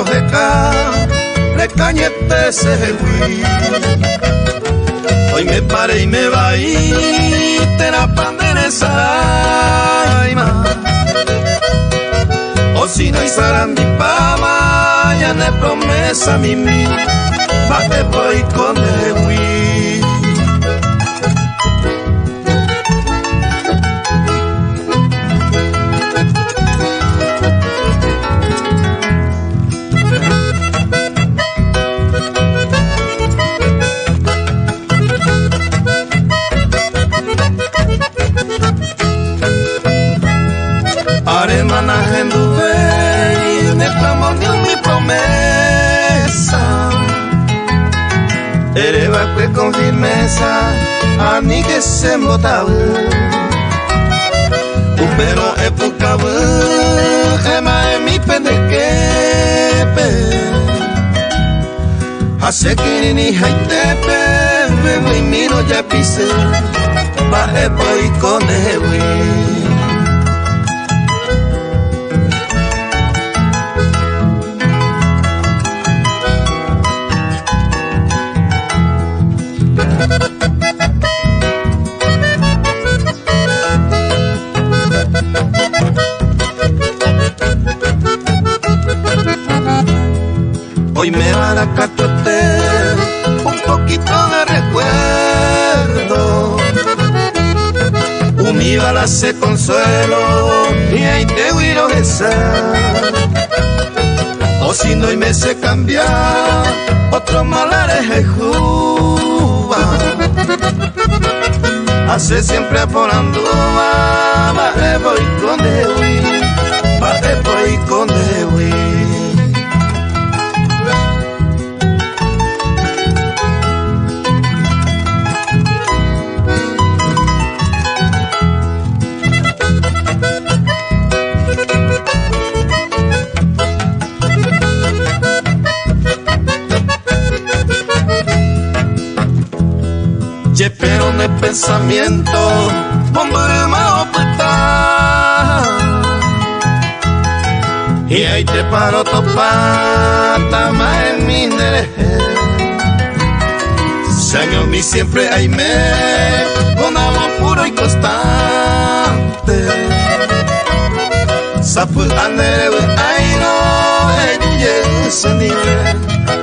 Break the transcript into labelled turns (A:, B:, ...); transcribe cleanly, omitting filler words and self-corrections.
A: rojeka, recañete se hui. Hoy me paré y me va y te la pandereza. O si no hay sarandi pama, ya ne promesa mimi, bate poi con dewi. Aremana genduve y neclamonió mi promesa. Ereba que con firmeza a mí que se embotaba. Pero época gema en mi pendequepe. Hace que ni jaitepe, me y miro ya pise, baje y con ewi. Hoy me va a catote un poquito de recuerdo. Mi bala se consuelo y ahí te huiro esa. O si no y me se cambiar otro malares de Cuba. Hace siempre por Andúa, baje voy con Dewi, baje voy con Dewi. Pero de pensamiento, hombre más opuesta. Y ahí te paro topata más en mi derecha. Señor, mi siempre hay me, con amor puro y constante. Sapu andere ay no, ella se nivel.